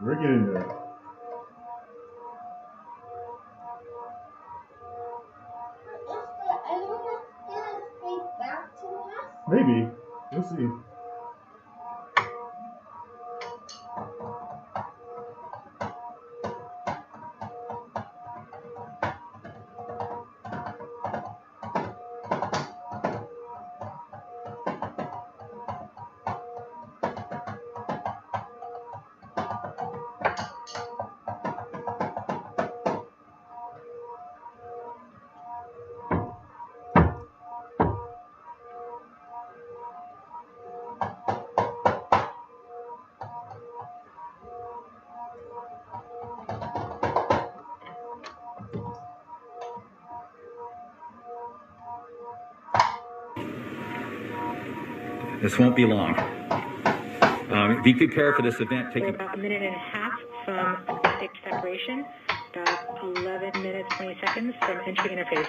We're getting there. Maybe. We'll see. This won't be long. Be prepared for this event. We're about a minute and a half from stage separation, about 11 minutes, 20 seconds from entry interface.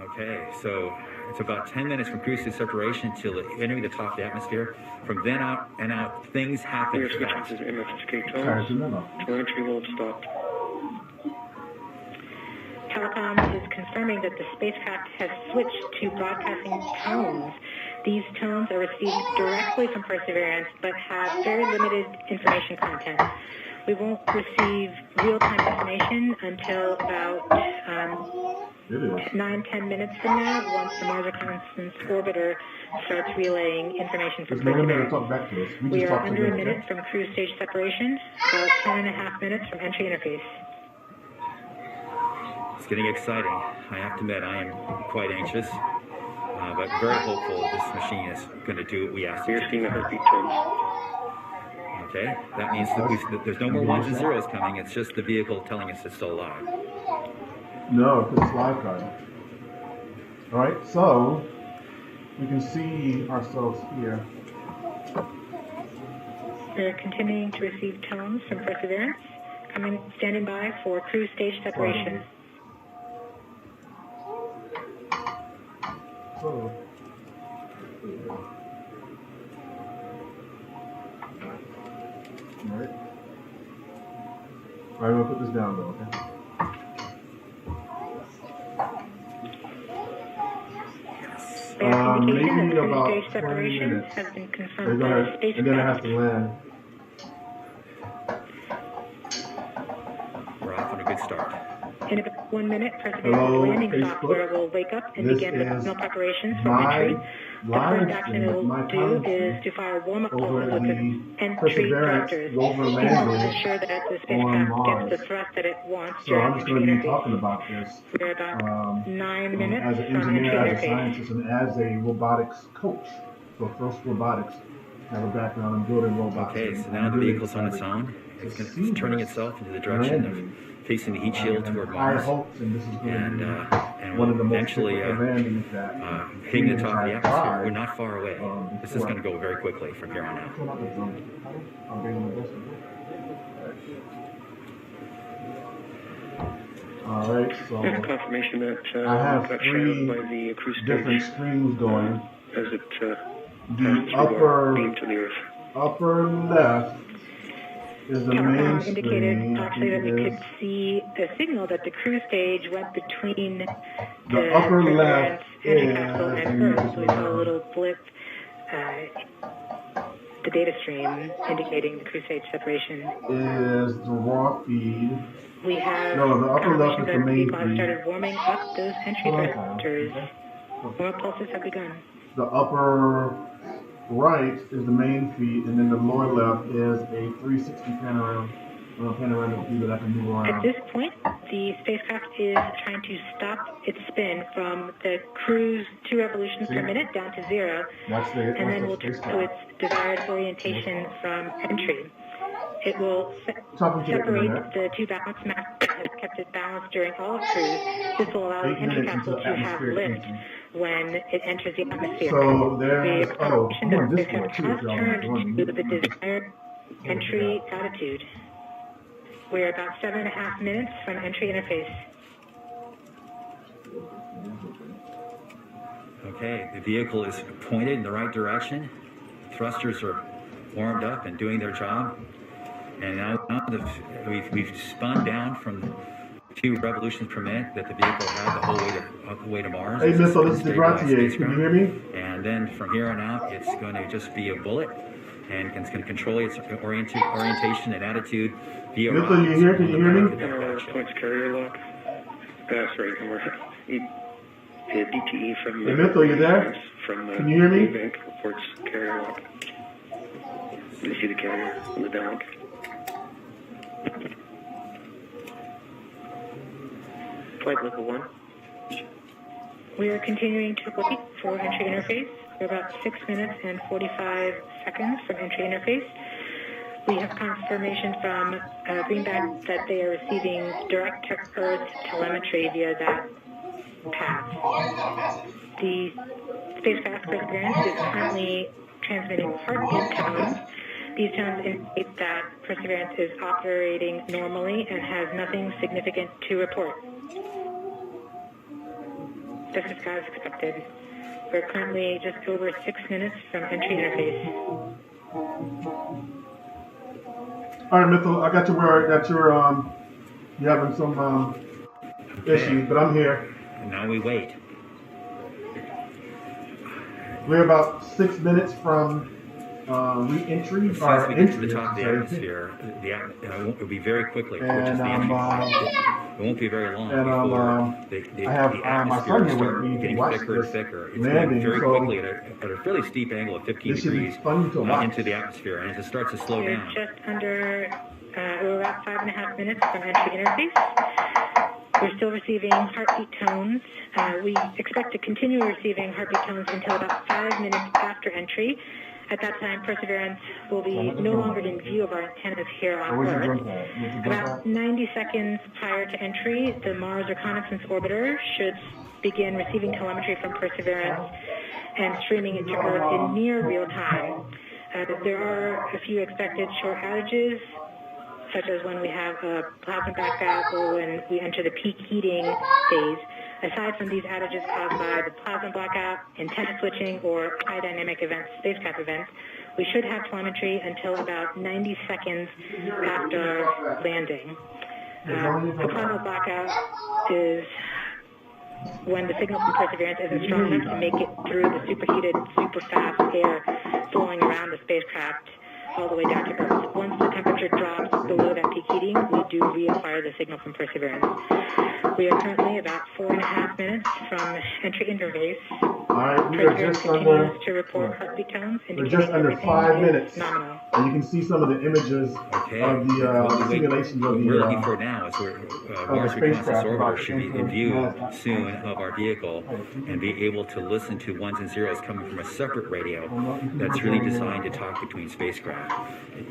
Okay, so it's about 10 minutes from cruise stage separation till entering the top of the atmosphere. From then out and out, things happen. We are switching to MFSK tones. To entry mode stopped. Telecom is confirming that the spacecraft has switched to broadcasting tones. These tones are received directly from Perseverance, but have very limited information content. We won't receive real-time information until about 9-10 minutes from now, once the Mars Reconnaissance Orbiter starts relaying information from Perseverance. We are under a minute from cruise stage separation, about 10.5 minutes from entry interface. It's getting exciting. I have to admit, I am quite anxious, but very hopeful this machine is going to do what we asked it to do. We're seeing the heartbeat tones. Okay, that means that there's no more ones and zeros coming. It's just the vehicle telling us it's still alive. No, because it's live time. All right, so we can see ourselves here. We're continuing to receive tones from Perseverance, standing by for cruise stage separation. So, all right. I'm gonna put this down though, okay? Maybe about 20 minutes. Has been confirmed And then I have to land. We're off on a good start. In about 1 minute, Perseverance landing software will wake up and begin the signal preparations for entry. The first action it will do is to fire warm-up pulses with the entry thrusters. These will ensure that the spacecraft gets the thrust that it wants So I'm during just entry going to be interface. talking about this. We're about 9 minutes as an from entry engineer, as a interface. scientist, and as a robotics coach. So first robotics. I have a background in building robots. Okay, so now the vehicle's on its own. It's turning itself into the direction of facing the heat shield toward Mars, and eventually hitting the top of the atmosphere. We're not far away. This is going to go very quickly from here on out. All right, so There's confirmation that I have got 3 shadowed by the cruise different stage screens going. as it The passed through our beam to the Earth. upper left is the main Telecom screen. indicated actually that we could see the signal that the cruise stage went between The upper left entry capsule and is Earth. So we saw a little blip, the data stream indicating the cruise stage separation. Is the raw feed. We have No, the upper left is the main people have feed. started warming up those entry thrusters. Warm-up pulses have begun. The upper right is the main feed, and then the lower left is a 360 panoramic view that I can move At around. this point, the spacecraft is trying to stop its spin from the cruise 2 revolutions per minute down to 0, and then will turn to its desired orientation from entry. It will separate the 2 balance maps that have kept it balanced during all of cruise. This will allow the entry capsule to have lift when it enters the atmosphere. So there's, the spacecraft has turned to the desired entry attitude. We're about 7.5 minutes from entry interface. Okay, the vehicle is pointed in the right direction. Thrusters are warmed up and doing their job. And now we've spun down from 2 revolutions per minute that the vehicle had the whole way to Mars. Hey, Missile, this is Deigratia. Can you hear me? And then from here on out, it's going to just be a bullet, and it's going to control its orientation and attitude via. Missile, you here? Can you hear me? Points carrier lock. Sorry, DTE from. Hey, Missile, you there? Can you hear me? Bank reports carrier lock. You see the carrier on the downlink. Flight level 1. We are continuing to wait for entry interface. We're about 6 minutes and 45 seconds from entry interface. We have confirmation from Greenback that they are receiving direct to Earth telemetry via that path. The spacecraft Perseverance is currently transmitting heartbeat tones. These tones indicate that Perseverance is operating normally and has nothing significant to report. Just as expected. We're currently just over 6 minutes from entry interface. All right, Missile, I got you where you're having some issues, but I'm here. And now we wait. We're about 6 minutes from re-entry. As soon as we get to the top of the atmosphere, it will be very quickly, which is the entry. It won't be very long before the atmosphere will start getting thicker and thicker. It's moving very quickly at a fairly steep angle of 15 degrees into the atmosphere, and as it starts to slow down. We're just under, we're about 5.5 minutes from entry interface. We're still receiving heartbeat tones. We expect to continue receiving heartbeat tones until about 5 minutes after entry. At that time, Perseverance will be no longer in view of our antennas here on Earth. About 90 seconds prior to entry, the Mars Reconnaissance Orbiter should begin receiving telemetry from Perseverance and streaming it to Earth in near real time. There are a few expected short outages, such as when we have a plasma blackout or when we enter the peak heating phase. Aside from these outages caused by the plasma blackout, antenna switching, or high dynamic events, spacecraft events, we should have telemetry until about 90 seconds after landing. The plasma blackout is when the signal from Perseverance isn't strong enough to make it through the superheated, super fast air flowing around the spacecraft all the way down to Earth. Once the temperature drops below that peak heating, we do reacquire the signal from Perseverance. We are currently about 4.5 minutes from entry interface. All right, we are just under. To report heartbeat tones, We're just under 5 minutes, nominal. and you can see some of the images of the simulations of What the. we're looking for now is Mars Reconnaissance Orbiter should be in view soon of our vehicle and be able to listen to ones and zeros coming from a separate radio that's really designed to talk between spacecraft.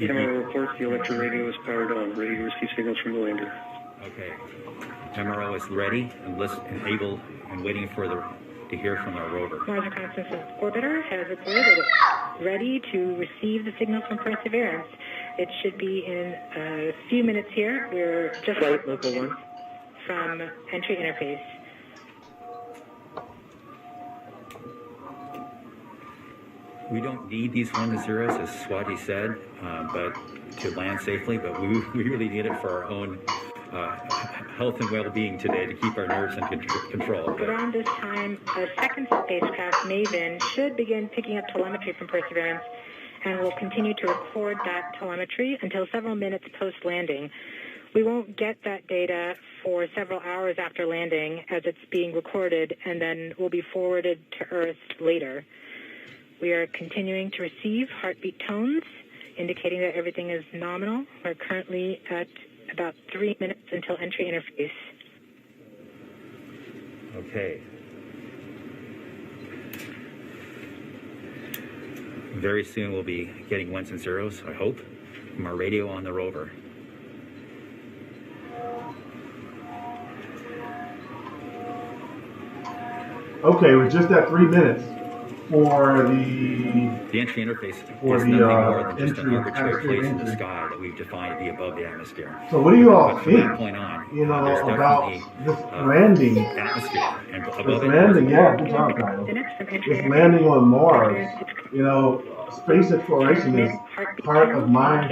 Camera reports the electro radio is powered on, ready to receive signals from the lander. Okay. MRO is ready and able and waiting to hear from our rover. Mars Reconnaissance Orbiter has reported that it's ready to receive the signal from Perseverance. It should be in a few minutes here. We're just Flight level 1 from entry interface. We don't need these ones and zeros, as Swati said, but to land safely. But we really need it for our own health and well-being today to keep our nerves in control. Around this time, a second spacecraft, Maven, should begin picking up telemetry from Perseverance and will continue to record that telemetry until several minutes post-landing. We won't get that data for several hours after landing as it's being recorded and then will be forwarded to Earth later. We are continuing to receive heartbeat tones, indicating that everything is nominal. We're currently at about 3 minutes until entry interface. Okay. Very soon we'll be getting ones and zeros, I hope, from our radio on the rover. Okay, we're just at 3 minutes for the entry interface for is the, nothing more than just an entry, arbitrary place in the entry. sky that we've defined to be above the atmosphere. So what do you all But from think? that point on, You know there's about definitely this landing? atmosphere, and This above it, landing, yeah, good job, Kyle. This landing on Mars. You know, space exploration is part of my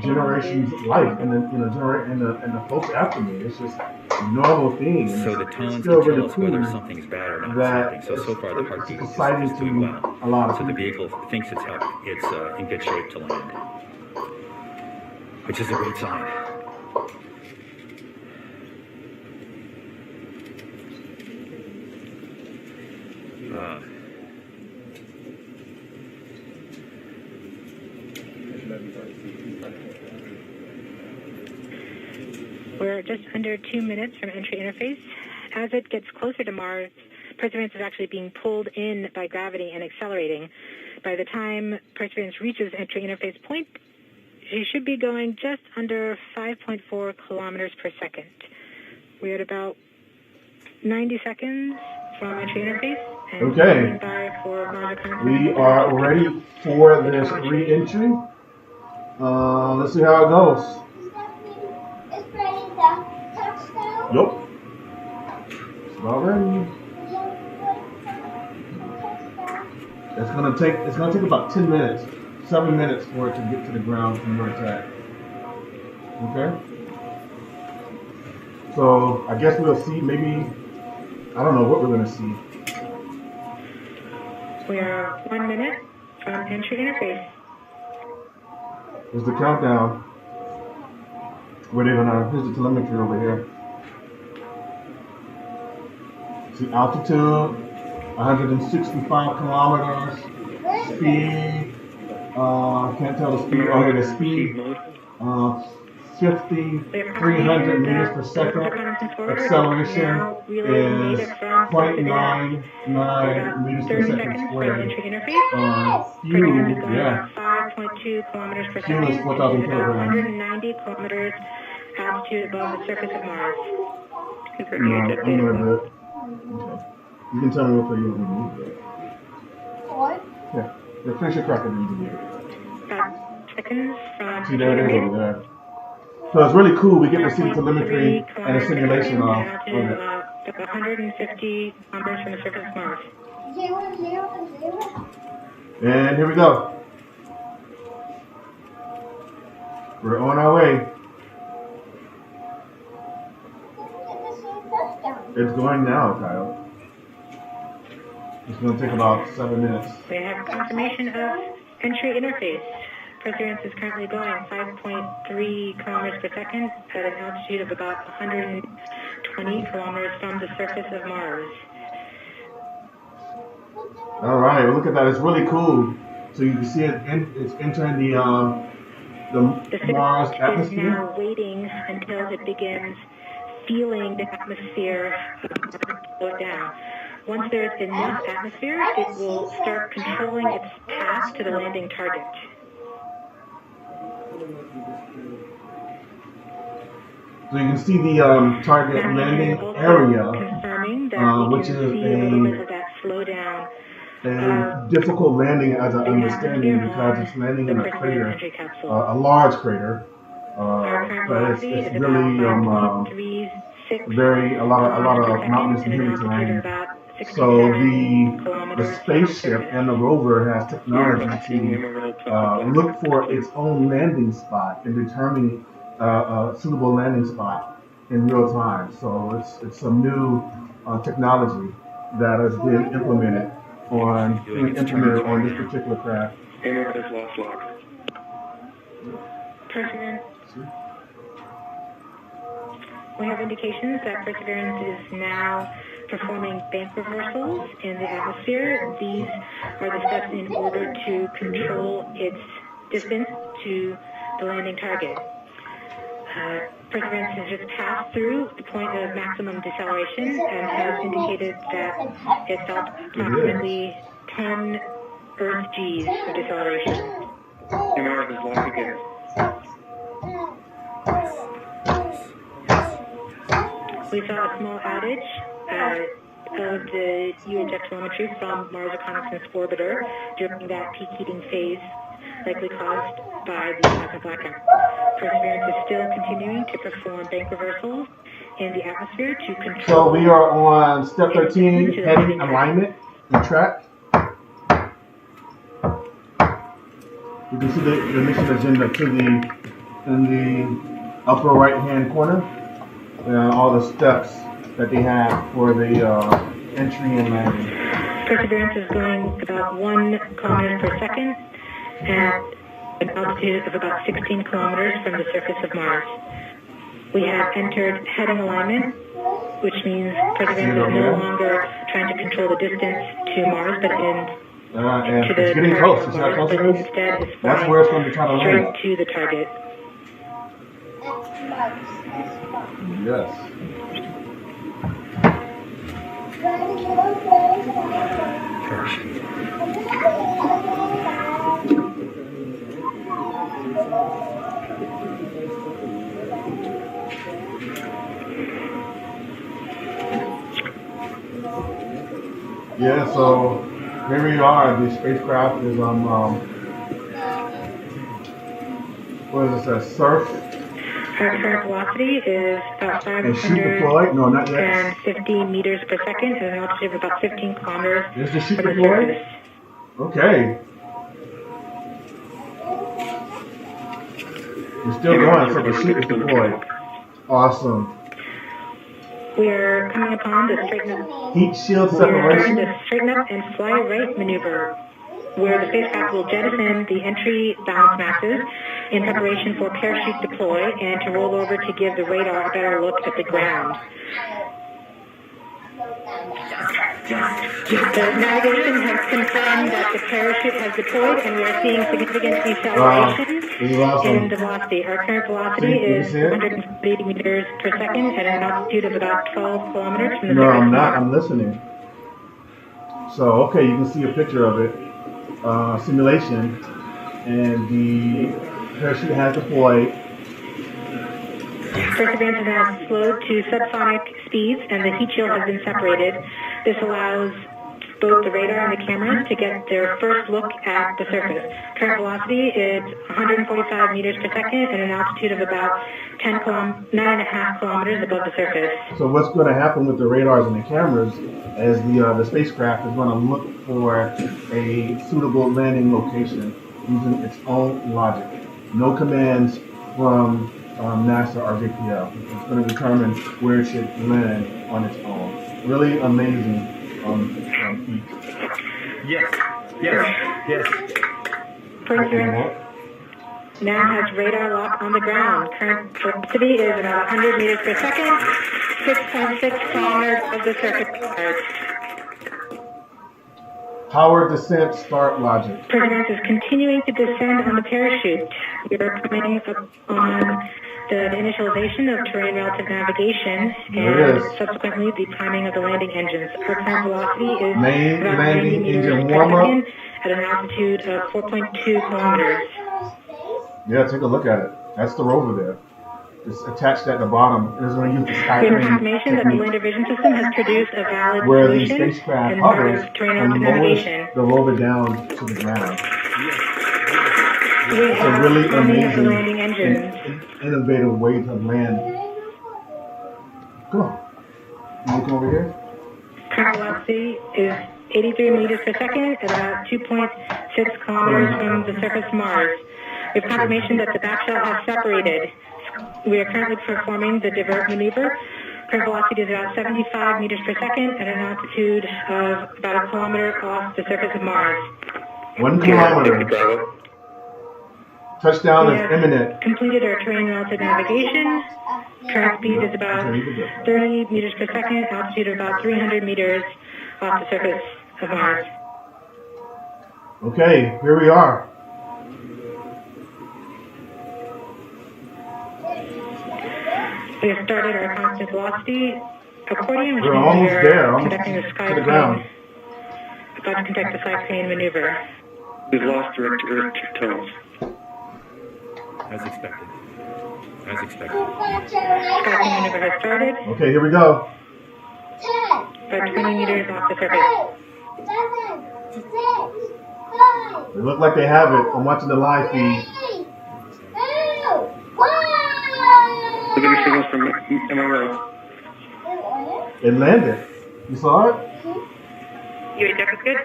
generation's life, and then and the folks after me. It's just a normal thing. So the tones can still tell really us cool whether something's bad or not. that So far the heartbeat is doing well. A lot of so the people. vehicle thinks it's in good shape to land, which is a great sign. We're just under 2 minutes from entry interface. As it gets closer to Mars, Perseverance is actually being pulled in by gravity and accelerating. By the time Perseverance reaches entry interface point, she should be going just under 5.4 kilometers per second. We're at about 90 seconds from entry interface. And okay. We are ready for this re-entry. Let's see how it goes. Nope. It's about ready. It's gonna take about 10 minutes, 7 minutes for it to get to the ground from where it's at. Okay. So I guess we'll see. Maybe I don't know what we're gonna see. We are 1 minute from entry interface. Here's the countdown. Here's the telemetry over here. See altitude, 165 kilometers. Speed, can't tell the speed. Oh, the speed. 300 meters per second. Acceleration is 0.99 meters per second squared. Fuel, yeah. 5.2 kilometers per Fuel is second. 4,000 kilograms. 190 kilometers altitude above the surface of Mars. No, I'm gonna do it. Okay. You can tell me what you want to do. What? Yeah. Finish your crack and then you can do it. 5 seconds from. See, there it is over there. So it's really cool. We get to see the telemetry and the simulation of it. 150 kilometers from the surface of Mars. 0, 0, 0. And here we go. We're on our way. It's going now, Kyle. It's going to take about 7 minutes. We have confirmation of entry interface. Perseverance is currently going 5.3 kilometers per second at an altitude of about 120 kilometers from the surface of Mars. All right, look at that. It's really cool. So you can see it's entering the Mars atmosphere. Is now waiting until it begins feeling the atmosphere slow down. Once there's enough atmosphere, it will start controlling its path to the landing target. So you can see the target landing area, which is a difficult landing, as I understand it, because it's landing in a crater, a large crater. But it's really a lot of mountainous and hilly terrain. So the spaceship and the rover has technology to look for its own landing spot and determine a suitable landing spot in real time. So it's some new technology that has been implemented on this particular craft. America's lost log. Perseverance. We have indications that Perseverance is now performing bank reversals in the atmosphere. These are the steps in order to control its distance to the landing target. Perseverance has just passed through the point of maximum deceleration and has indicated that it felt approximately 10 Earth Gs of deceleration. America's lost again. We saw a small outage of the UHF telemetry from Mars Reconnaissance Orbiter during that peak heating phase, likely caused by the cosmic blackout. Perseverance is still continuing to perform bank reversals in the atmosphere to control. So we are on step 13, heading alignment and track. You can see the mission agenda in the upper right-hand corner. All the steps that they have for the entry and landing. Perseverance is going about 1 kilometer per second at an altitude of about 16 kilometers from the surface of Mars. We have entered heading alignment, which means Perseverance is no longer trying to control the distance to Mars, but and it's getting close. You see how close it is? Instead, it's that's where it's going to try to land. Straight to the target. Yes. Yeah, so here we are. The spacecraft is on, what is this, surf? Our current velocity is about 550 meters per second at an altitude of about 15 kilometers. Is the chute deployed? Okay. We're still going, so the chute is deployed. Awesome. We are coming upon the straighten up. Heat shield separation. We are the straighten up and fly right maneuver, where the spacecraft will jettison the entry balance masses in preparation for parachute deploy and to roll over to give the radar a better look at the ground. The navigation has confirmed that the parachute has deployed and we are seeing significant deceleration in the velocity. Our current velocity is 180 meters per second at an altitude of about 12 kilometers from the surface. No, I'm not. I'm listening. So, okay, you can see a picture of it. Simulation. And the parachute has deployed. Perseverance has slowed to subsonic speeds and the heat shield has been separated. This allows both the radar and the cameras to get their first look at the surface. Current velocity is 145 meters per second at an altitude of about 9.5 kilometers above the surface. So what's going to happen with the radars and the cameras is the spacecraft is going to look for a suitable landing location using its own logic. No commands from NASA or JPL. It's going to determine where it should land on its own. Really amazing feat. Yes. Perseverance now has radar lock on the ground. Current velocity is about 100 meters per second, 6.6 kilometers of the surface. Power descent start logic. Perseverance is continuing to descend on the parachute. We are coming up on the initialization of terrain relative navigation and subsequently the priming of the landing engines. Our current velocity is main about landing 90 meters engine per warm up second at an altitude of 4.2 kilometers. Yeah, take a look at it. That's the rover there. It's attached at the bottom. It's going to use the sky We have crane confirmation that the lander vision system has produced a valid where the solution spacecraft in hovers terrain and relative lowers navigation. the rover down to the ground. We It's a have really priming of the amazing landing engines. and innovative way to land. Come on. You look over here? Current velocity is 83 meters per second at about 2.6 kilometers from the surface of Mars. We have confirmation that the back shell has separated. We are currently performing the divert maneuver. Current velocity is about 75 meters per second at an altitude of about a kilometer off the surface of Mars. 1 kilometer. Touchdown is imminent. Completed our terrain relative navigation. Current speed is about 30 meters per second, altitude of about 300 meters off the surface of Mars. Okay, here we are. We have started our constant velocity accordion, which We're means almost we are there, almost conducting the sky to the crane, ground. about to conduct the sky crane maneuver. We've lost direct tunnels. As expected. Sky crane maneuver has started, Okay, here we go. about 20 meters off the surface. They look like they have it. I'm watching the live feed. Look at the signals from MRO. It landed. You saw it? UHF is good.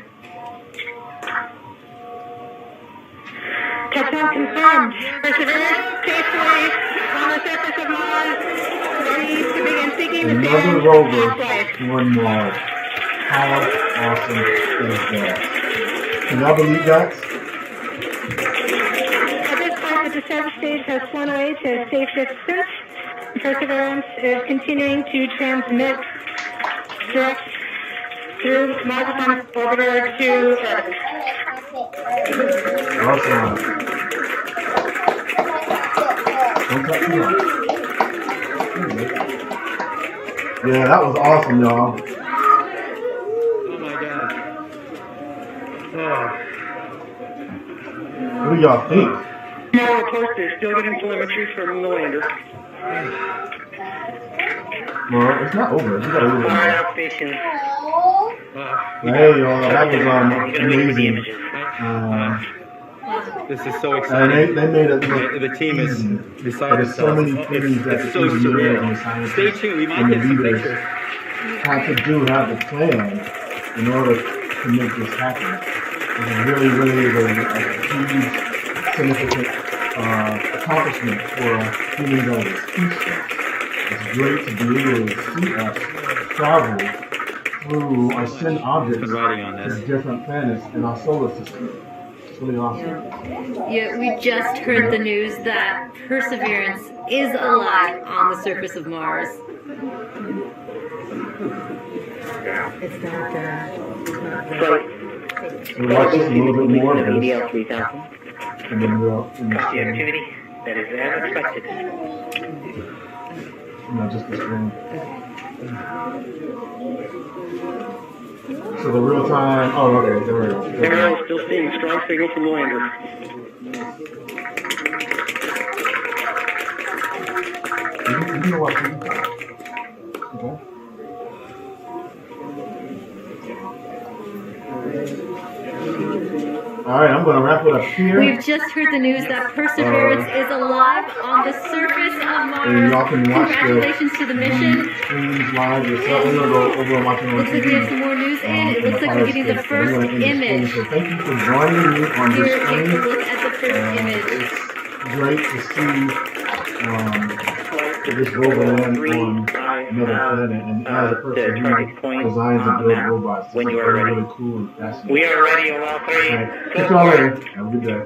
Touchdown confirmed. Perseverance safely on the surface of Mars, ready to begin seeking the Another rover on Mars. How awesome is that? Can y'all believe that? At this point, the descent stage has flown away to safe distance. Perseverance is continuing to transmit direct through Mars orbiter to Earth. Awesome. Don't touch me up. Yeah, that was awesome, y'all. Oh my God. Oh. What do y'all think? No reports, they're still getting telemetry from the lander. Well, it's not over. We gotta leave it. Station. Hey, y'all, that was amazing. This is so exciting. And they made it look the team is easy. beside But there's so themselves. many things that It's the so engineers and the surreal. scientists Stay tuned. We might and the get some leaders pictures. have to plan in order to make this happen. It's really, really, really a huge, significant accomplishment for humans as a species. It's great to be able to see us travel through or send objects to different planets in our solar system. It's really awesome. Yeah, we just heard the news that Perseverance is alive on the surface of Mars. It's not So watch just a little bit more of this, EDL 3000. and then we'll Copy activity. That is as expected. just the screen. So the real time. Oh, okay. There we go. Emerald still seeing strong signal from the lander. You can watch it. Okay. All right, I'm going to wrap it up here. We've just heard the news that Perseverance is alive on the surface of And Mars. y'all can watch Congratulations to the mission. streams live yourself. We're going to go over and watch it on Looks like we have some more news in. It looks like we're getting the first image. So thank you for joining me on this Here, take a stream. look at the first image. It's great to see this rover land on another planet, and as a person who designs and builds robots, it's really cool and fascinating. We are ready on all three. Catch y'all later. Have a good day.